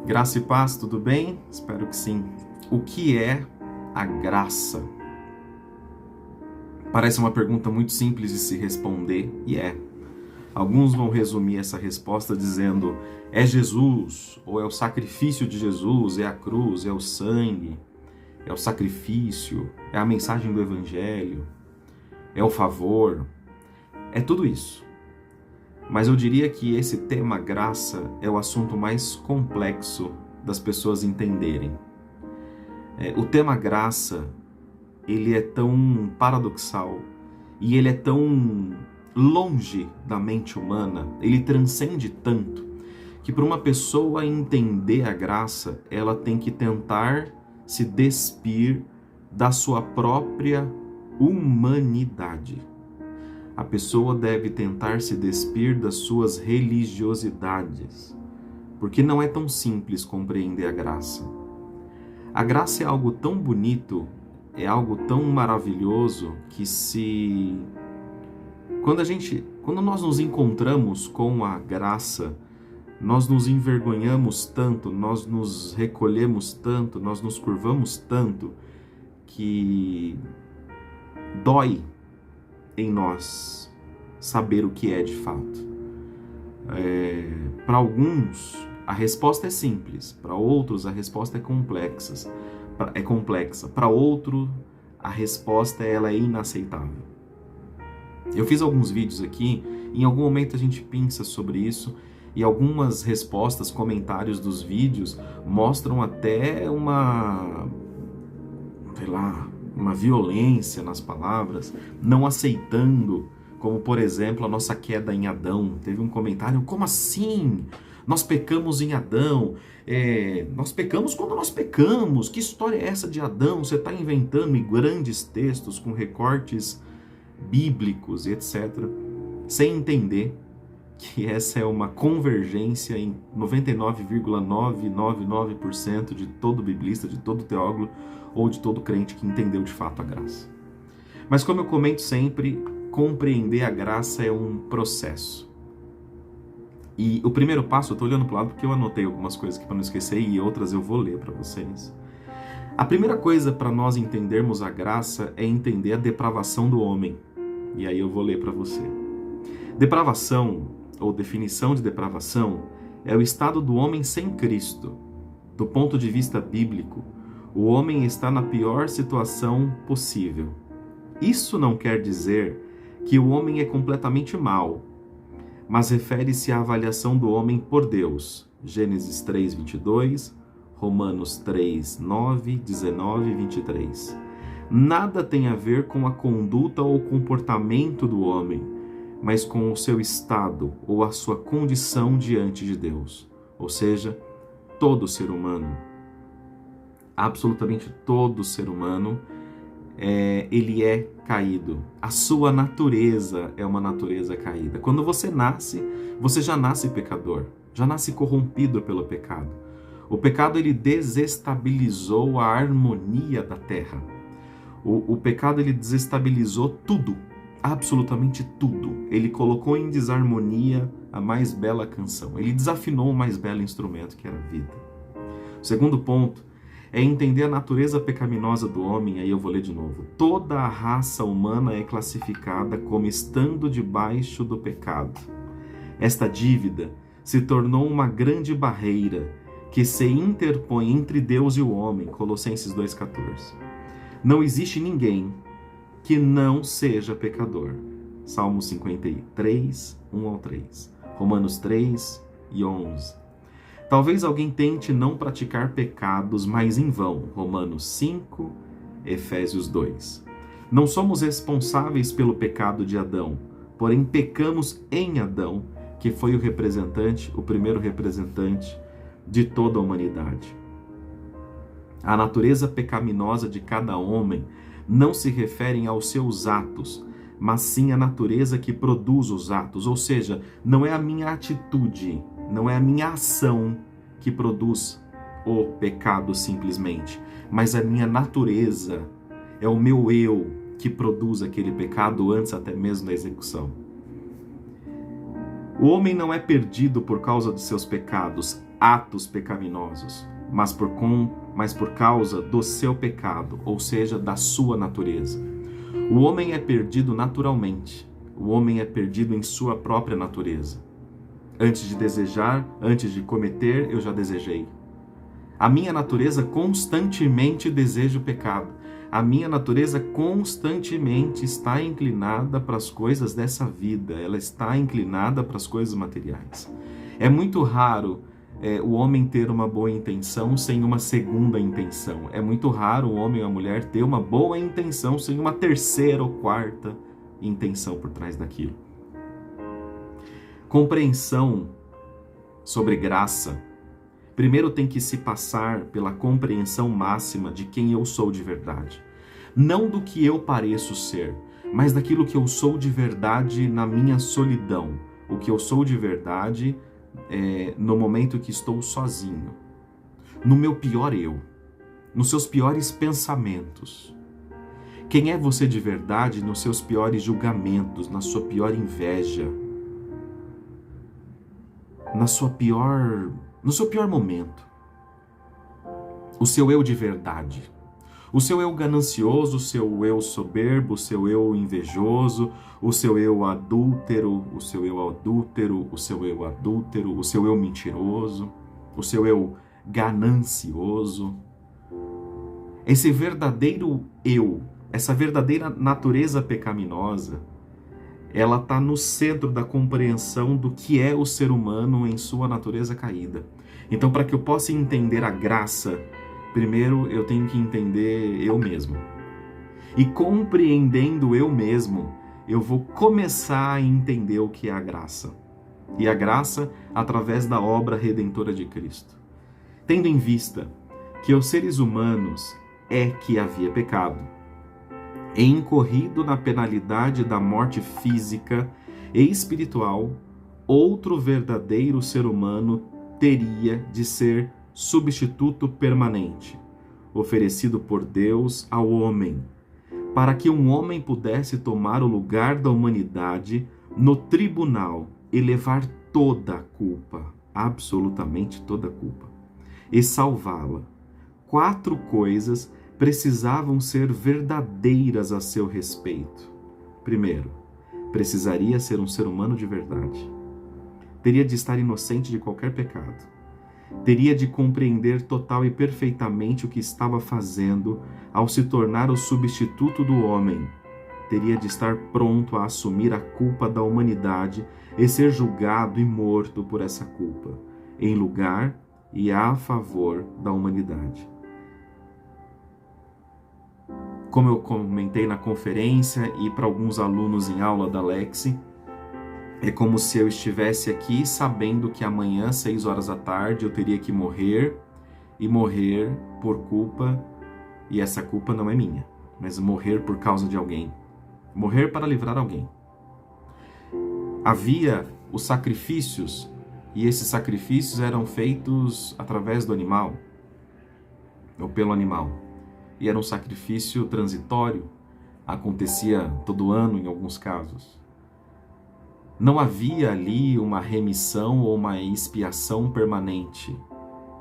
Graça e paz, tudo bem? Espero que sim. O que é a graça? Parece uma pergunta muito simples de se responder, e é. Alguns vão resumir essa resposta dizendo: é Jesus, ou é o sacrifício de Jesus, é a cruz, é o sangue, é o sacrifício, é a mensagem do Evangelho, é o favor, é tudo isso. Mas eu diria que esse tema graça é o assunto mais complexo das pessoas entenderem. O tema graça, ele é tão paradoxal e ele é tão longe da mente humana, ele transcende tanto, que para uma pessoa entender a graça, ela tem que tentar se despir da sua própria humanidade. A pessoa deve tentar se despir das suas religiosidades, porque não é tão simples compreender a graça. A graça é algo tão bonito, é algo tão maravilhoso, que quando nós nos encontramos com a graça, nós nos envergonhamos tanto, nós nos recolhemos tanto, nós nos curvamos tanto, que dói em nós saber o que é de fato. Para alguns, a resposta é simples. Para outros, a resposta é complexa. Para outro, a resposta ela é inaceitável. Eu fiz alguns vídeos aqui, em algum momento a gente pensa sobre isso, e algumas respostas, comentários dos vídeos mostram até uma violência nas palavras, não aceitando, como por exemplo a nossa queda em Adão. Teve um comentário: como assim? Nós pecamos em Adão, nós pecamos quando nós pecamos, que história é essa de Adão? Você está inventando em grandes textos com recortes bíblicos e etc., sem entender que essa é uma convergência em 99,999% de todo biblista, de todo teólogo ou de todo crente que entendeu de fato a graça. Mas como eu comento sempre, compreender a graça é um processo. E o primeiro passo, eu estou olhando para o lado porque eu anotei algumas coisas aqui para não esquecer e outras eu vou ler para vocês. A primeira coisa para nós entendermos a graça é entender a depravação do homem. E aí eu vou ler para você. Depravação, ou definição de depravação, é o estado do homem sem Cristo. Do ponto de vista bíblico, o homem está na pior situação possível. Isso não quer dizer que o homem é completamente mau, mas refere-se à avaliação do homem por Deus. Gênesis 3:22, Romanos 3:9, 19 e 23. Nada tem a ver com a conduta ou comportamento do homem, mas com o seu estado ou a sua condição diante de Deus. Ou seja, todo ser humano, absolutamente todo ser humano, ele é caído. A sua natureza é uma natureza caída. Quando você nasce, você já nasce pecador, já nasce corrompido pelo pecado. O pecado, ele desestabilizou a harmonia da terra. O pecado, ele desestabilizou tudo, absolutamente tudo. Ele colocou em desarmonia a mais bela canção. Ele desafinou o mais belo instrumento, que era a vida. O segundo ponto é entender a natureza pecaminosa do homem. Aí eu vou ler de novo. Toda a raça humana é classificada como estando debaixo do pecado. Esta dívida se tornou uma grande barreira que se interpõe entre Deus e o homem. Colossenses 2,14. Não existe ninguém que não seja pecador. Salmo 53, 1 ao 3. Romanos 3 e 11. Talvez alguém tente não praticar pecados, mas em vão. Romanos 5, Efésios 2. Não somos responsáveis pelo pecado de Adão, porém pecamos em Adão, que foi o primeiro representante de toda a humanidade. A natureza pecaminosa de cada homem não se refere aos seus atos, mas sim à natureza que produz os atos. Ou seja, não é a minha atitude, não é a minha ação que produz o pecado simplesmente, mas a minha natureza, é o meu eu que produz aquele pecado antes até mesmo da execução. O homem não é perdido por causa de seus pecados. atos pecaminosos, mas por causa do seu pecado, ou seja, da sua natureza. O homem é perdido naturalmente. O homem é perdido em sua própria natureza. Antes de desejar, antes de cometer, eu já desejei. A minha natureza constantemente deseja o pecado. A minha natureza constantemente está inclinada para as coisas dessa vida. Ela está inclinada para as coisas materiais. É muito raro o homem ter uma boa intenção sem uma segunda intenção. É muito raro o homem ou a mulher ter uma boa intenção sem uma terceira ou quarta intenção por trás daquilo. Compreensão sobre graça. Primeiro tem que se passar pela compreensão máxima de quem eu sou de verdade. Não do que eu pareço ser, mas daquilo que eu sou de verdade na minha solidão. O que eu sou de verdade no momento que estou sozinho. No meu pior eu. Nos seus piores pensamentos. Quem é você de verdade nos seus piores julgamentos, na sua pior inveja, no seu pior momento. O seu eu de verdade. O seu eu ganancioso, o seu eu soberbo, o seu eu invejoso, o seu eu adúltero, o seu eu adúltero, o seu eu adúltero, o seu eu mentiroso, o seu eu ganancioso. Esse verdadeiro eu, essa verdadeira natureza pecaminosa, ela está no centro da compreensão do que é o ser humano em sua natureza caída. Então, para que eu possa entender a graça, primeiro eu tenho que entender eu mesmo. E compreendendo eu mesmo, eu vou começar a entender o que é a graça. E a graça através da obra redentora de Cristo. Tendo em vista que os seres humanos é que havia pecado, e incorrido na penalidade da morte física e espiritual, outro verdadeiro ser humano teria de ser substituto permanente, oferecido por Deus ao homem, para que um homem pudesse tomar o lugar da humanidade no tribunal e levar toda a culpa, absolutamente toda a culpa, e salvá-la. 4 coisas precisavam ser verdadeiras a seu respeito. Primeiro, precisaria ser um ser humano de verdade. Teria de estar inocente de qualquer pecado. Teria de compreender total e perfeitamente o que estava fazendo ao se tornar o substituto do homem. Teria de estar pronto a assumir a culpa da humanidade e ser julgado e morto por essa culpa, em lugar e a favor da humanidade. Como eu comentei na conferência e para alguns alunos em aula da Lexi, é como se eu estivesse aqui sabendo que amanhã, 6 horas da tarde, eu teria que morrer e morrer por culpa, e essa culpa não é minha, mas morrer por causa de alguém. Morrer para livrar alguém. Havia os sacrifícios, e esses sacrifícios eram feitos através do animal, ou pelo animal. E era um sacrifício transitório, acontecia todo ano em alguns casos. Não havia ali uma remissão ou uma expiação permanente,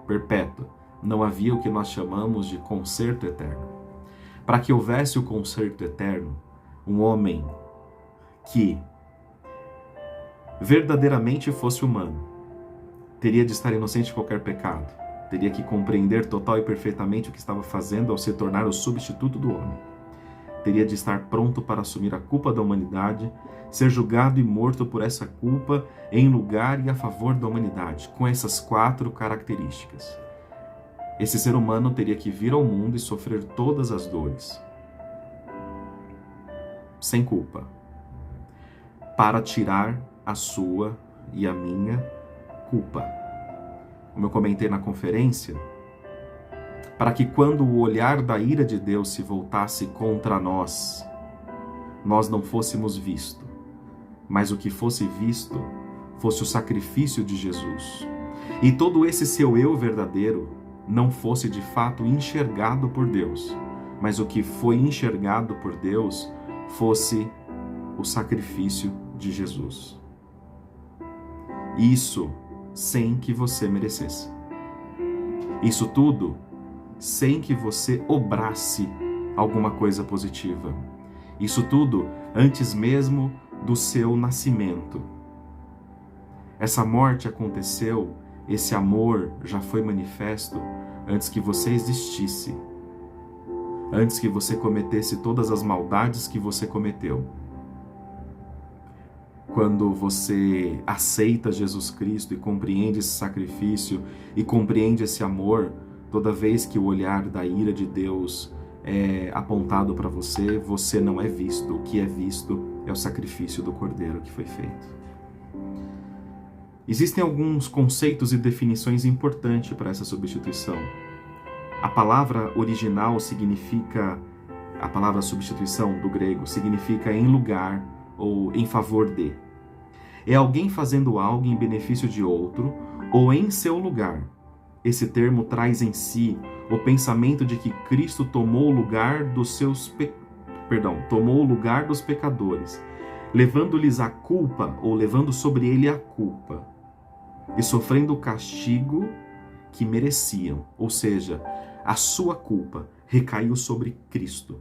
perpétua. Não havia o que nós chamamos de conserto eterno. Para que houvesse o conserto eterno, um homem que verdadeiramente fosse humano, teria de estar inocente de qualquer pecado. Teria que compreender total e perfeitamente o que estava fazendo ao se tornar o substituto do homem. Teria de estar pronto para assumir a culpa da humanidade, ser julgado e morto por essa culpa em lugar e a favor da humanidade, com essas 4 características. Esse ser humano teria que vir ao mundo e sofrer todas as dores, sem culpa, para tirar a sua e a minha culpa. Como eu comentei na conferência, para que quando o olhar da ira de Deus se voltasse contra nós, nós não fôssemos vistos, mas o que fosse visto fosse o sacrifício de Jesus. E todo esse seu eu verdadeiro não fosse de fato enxergado por Deus, mas o que foi enxergado por Deus fosse o sacrifício de Jesus. Isso sem que você merecesse. Isso tudo sem que você obrasse alguma coisa positiva. Isso tudo antes mesmo do seu nascimento. Essa morte aconteceu, esse amor já foi manifesto antes que você existisse, antes que você cometesse todas as maldades que você cometeu. Quando você aceita Jesus Cristo e compreende esse sacrifício e compreende esse amor, toda vez que o olhar da ira de Deus é apontado para você, você não é visto. O que é visto é o sacrifício do Cordeiro que foi feito. Existem alguns conceitos e definições importantes para essa substituição. A palavra original significa, a palavra substituição do grego, significa em lugar ou em favor de. É alguém fazendo algo em benefício de outro ou em seu lugar. Esse termo traz em si o pensamento de que Cristo tomou o lugar dos pecadores, levando-lhes a culpa ou levando sobre ele a culpa e sofrendo o castigo que mereciam, ou seja, a sua culpa recaiu sobre Cristo.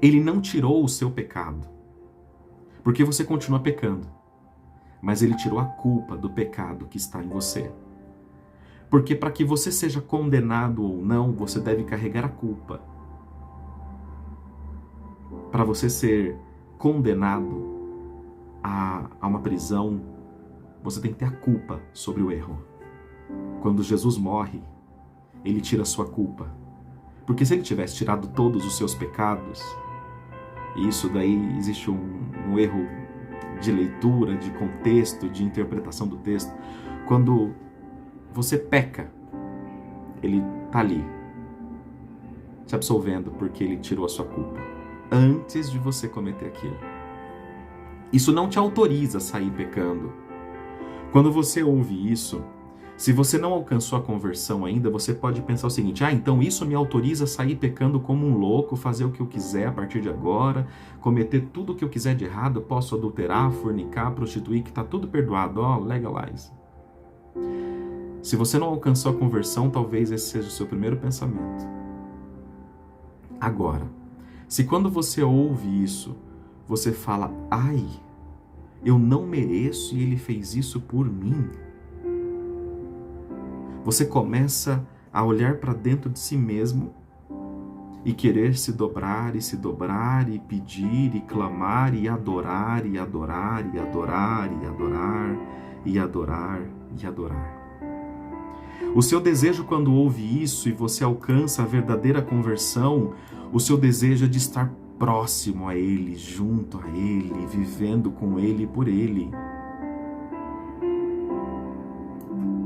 Ele não tirou o seu pecado, porque você continua pecando, mas ele tirou a culpa do pecado que está em você. Porque para que você seja condenado ou não, você deve carregar a culpa. Para você ser condenado a uma prisão, você tem que ter a culpa sobre o erro. Quando Jesus morre, ele tira a sua culpa. Porque se ele tivesse tirado todos os seus pecados, e isso daí existe um erro de leitura, de contexto, de interpretação do texto. Quando você peca, ele está ali, te absolvendo porque ele tirou a sua culpa antes de você cometer aquilo. Isso não te autoriza a sair pecando. Quando você ouve isso, se você não alcançou a conversão ainda, você pode pensar o seguinte: então isso me autoriza a sair pecando como um louco, fazer o que eu quiser a partir de agora, cometer tudo o que eu quiser de errado, eu posso adulterar, fornicar, prostituir, que está tudo perdoado, legalize. Se você não alcançou a conversão, talvez esse seja o seu primeiro pensamento. Agora, se quando você ouve isso, você fala: eu não mereço e ele fez isso por mim. Você começa a olhar para dentro de si mesmo e querer se dobrar e pedir e clamar e adorar e adorar e adorar e adorar e adorar e adorar. O seu desejo quando ouve isso e você alcança a verdadeira conversão, o seu desejo é de estar próximo a Ele, junto a Ele, vivendo com Ele e por Ele.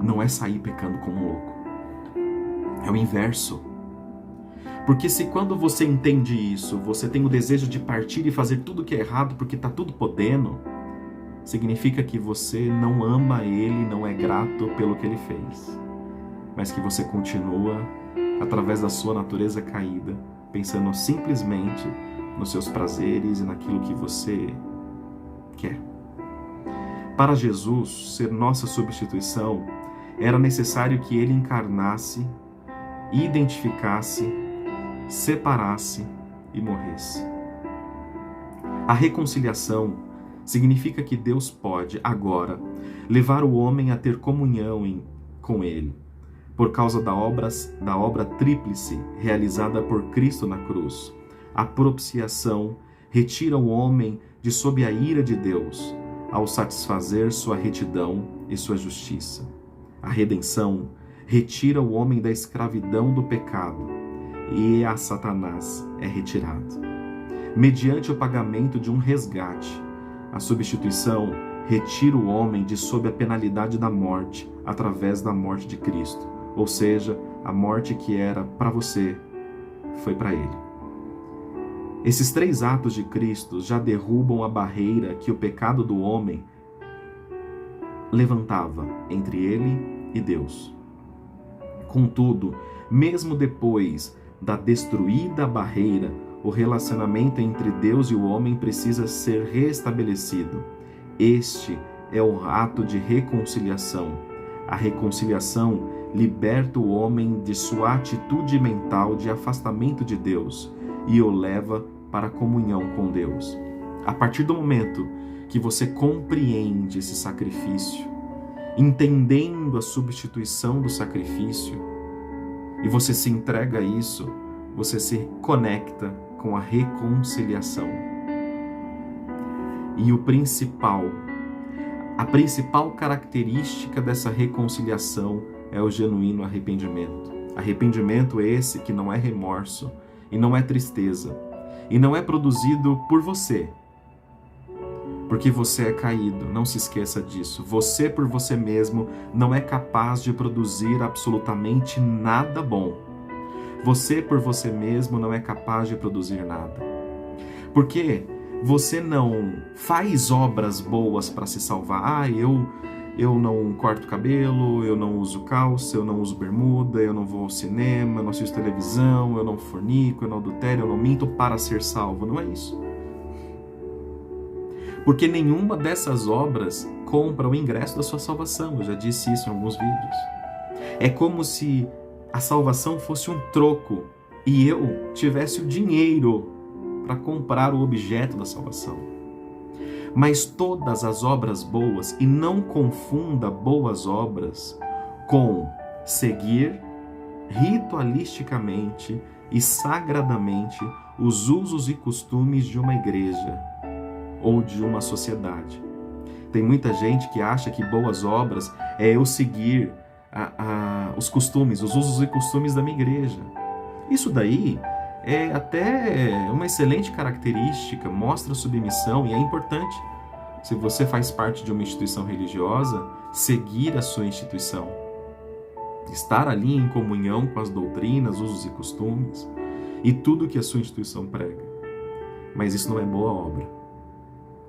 Não é sair pecando como um louco. É o inverso. Porque se quando você entende isso, você tem o desejo de partir e fazer tudo que é errado porque está tudo podendo, significa que você não ama Ele, não é grato pelo que Ele fez. Mas que você continua, através da sua natureza caída, pensando simplesmente nos seus prazeres e naquilo que você quer. Para Jesus ser nossa substituição, era necessário que Ele encarnasse, identificasse, separasse e morresse. A reconciliação significa que Deus pode, agora, levar o homem a ter comunhão com Ele, por causa da obra tríplice realizada por Cristo na cruz. A propiciação retira o homem de sob a ira de Deus, ao satisfazer sua retidão e sua justiça. A redenção retira o homem da escravidão do pecado e a Satanás é retirado. Mediante o pagamento de um resgate, a substituição retira o homem de sob a penalidade da morte através da morte de Cristo. Ou seja, a morte que era para você foi para Ele. Esses 3 atos de Cristo já derrubam a barreira que o pecado do homem levantava entre ele e Deus. Contudo, mesmo depois da destruída barreira, o relacionamento entre Deus e o homem precisa ser restabelecido. Este é o ato de reconciliação. A reconciliação liberta o homem de sua atitude mental de afastamento de Deus e o leva para a comunhão com Deus. A partir do momento que você compreende esse sacrifício, entendendo a substituição do sacrifício, e você se entrega a isso, você se conecta com a reconciliação. E a principal característica dessa reconciliação é o genuíno arrependimento. Arrependimento esse que não é remorso e não é tristeza e não é produzido por você, porque você é caído, não se esqueça disso. Você por você mesmo não é capaz de produzir absolutamente nada bom. Você por você mesmo não é capaz de produzir nada. Porque você não faz obras boas para se salvar. Eu não corto cabelo, eu não uso calça, eu não uso bermuda, eu não vou ao cinema, eu não assisto televisão, eu não fornico, eu não adultero, eu não minto para ser salvo. Não é isso. Porque nenhuma dessas obras compra o ingresso da sua salvação. Eu já disse isso em alguns vídeos. É como se a salvação fosse um troco e eu tivesse o dinheiro para comprar o objeto da salvação. Mas todas as obras boas, e não confunda boas obras com seguir ritualisticamente e sagradamente os usos e costumes de uma igreja ou de uma sociedade. Tem muita gente que acha que boas obras é eu seguir os costumes, os usos e costumes da minha igreja. Isso daí é até uma excelente característica, mostra submissão e é importante. Se você faz parte de uma instituição religiosa, seguir a sua instituição. Estar ali em comunhão com as doutrinas, usos e costumes e tudo que a sua instituição prega. Mas isso não é boa obra.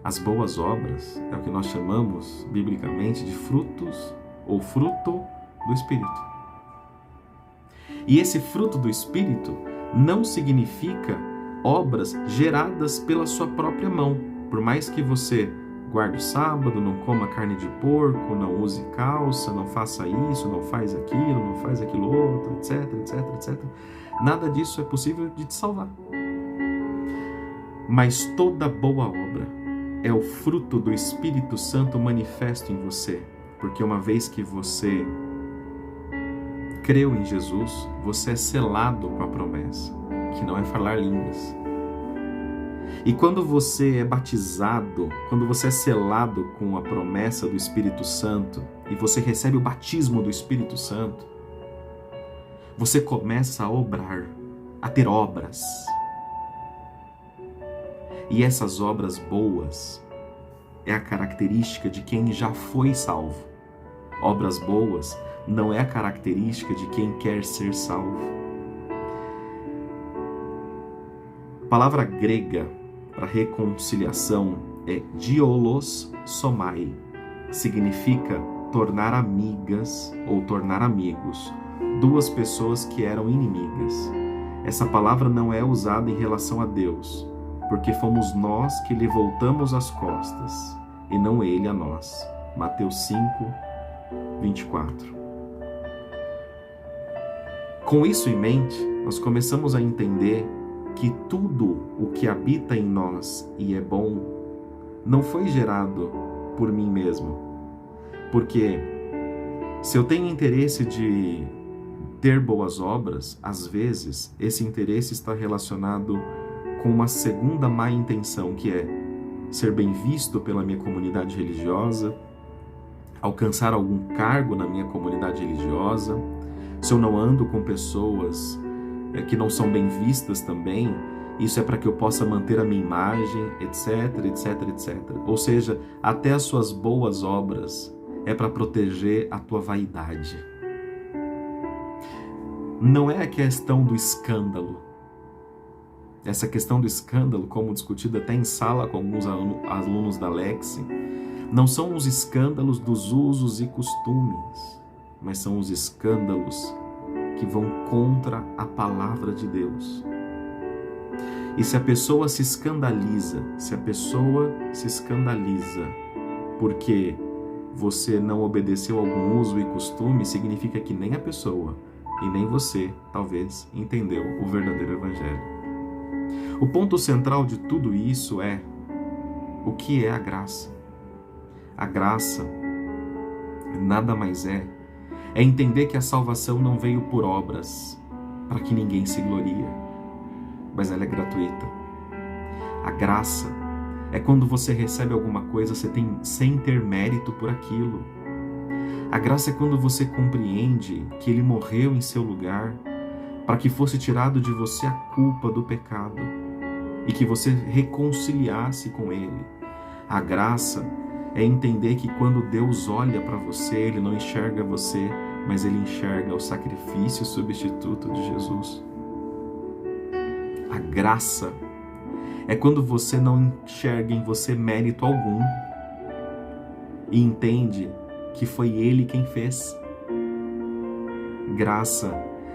As boas obras é o que nós chamamos, biblicamente, de frutos ou fruto do Espírito. E esse fruto do Espírito não significa obras geradas pela sua própria mão. Por mais que você guarde o sábado, não coma carne de porco, não use calça, não faça isso, não faz aquilo, não faz aquilo outro, etc, etc, etc. Nada disso é possível de te salvar. Mas toda boa obra é o fruto do Espírito Santo manifesto em você, porque uma vez que você creu em Jesus, você é selado com a promessa, que não é falar línguas. E quando você é batizado, quando você é selado com a promessa do Espírito Santo, e você recebe o batismo do Espírito Santo, você começa a obrar, a ter obras. E essas obras boas é a característica de quem já foi salvo. Obras boas não é a característica de quem quer ser salvo. A palavra grega para reconciliação é diolos somai. Significa tornar amigas ou tornar amigos duas pessoas que eram inimigas. Essa palavra não é usada em relação a Deus, porque fomos nós que lhe voltamos as costas, e não ele a nós. Mateus 5, 24. Com isso em mente, nós começamos a entender que tudo o que habita em nós e é bom, não foi gerado por mim mesmo. Porque se eu tenho interesse de ter boas obras, às vezes esse interesse está relacionado com uma segunda má intenção, que é ser bem visto pela minha comunidade religiosa, alcançar algum cargo na minha comunidade religiosa. Se eu não ando com pessoas que não são bem vistas também, isso é para que eu possa manter a minha imagem, etc, etc, etc. Ou seja, até as suas boas obras é para proteger a tua vaidade. Não é a questão do escândalo. Essa questão do escândalo, como discutida até em sala com alguns alunos da Lexi, não são os escândalos dos usos e costumes, mas são os escândalos que vão contra a palavra de Deus. E se a pessoa se escandaliza porque você não obedeceu algum uso e costume, significa que nem a pessoa e nem você, talvez, entendeu o verdadeiro evangelho. O ponto central de tudo isso é: o que é a graça? A graça nada mais é entender que a salvação não veio por obras, para que ninguém se glorie, mas ela é gratuita. A graça é quando você recebe alguma coisa sem ter mérito por aquilo. A graça é quando você compreende que Ele morreu em seu lugar para que fosse tirado de você a culpa do pecado e que você reconciliasse com Ele. A graça é entender que quando Deus olha para você, Ele não enxerga você, mas Ele enxerga o sacrifício substituto de Jesus. A graça é quando você não enxerga em você mérito algum e entende que foi Ele quem fez. Graça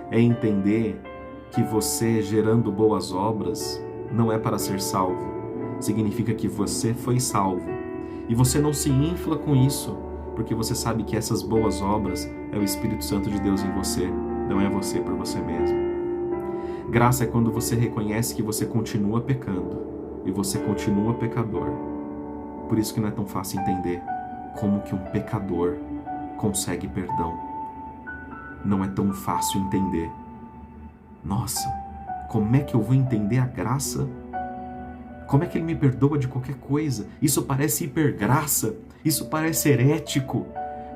é entender que você, gerando boas obras, não é para ser salvo. Significa que você foi salvo. E você não se infla com isso, porque você sabe que essas boas obras é o Espírito Santo de Deus em você, não é você por você mesmo. Graça é quando você reconhece que você continua pecando e você continua pecador. Por isso que não é tão fácil entender como que um pecador consegue perdão. Não é tão fácil entender. Nossa, como é que eu vou entender a graça? Como é que Ele me perdoa de qualquer coisa? Isso parece hipergraça, isso parece herético,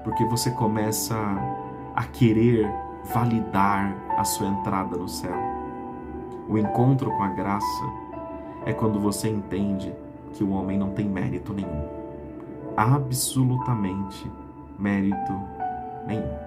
porque você começa a querer validar a sua entrada no céu. O encontro com a graça é quando você entende que o homem não tem mérito nenhum. Absolutamente mérito nenhum.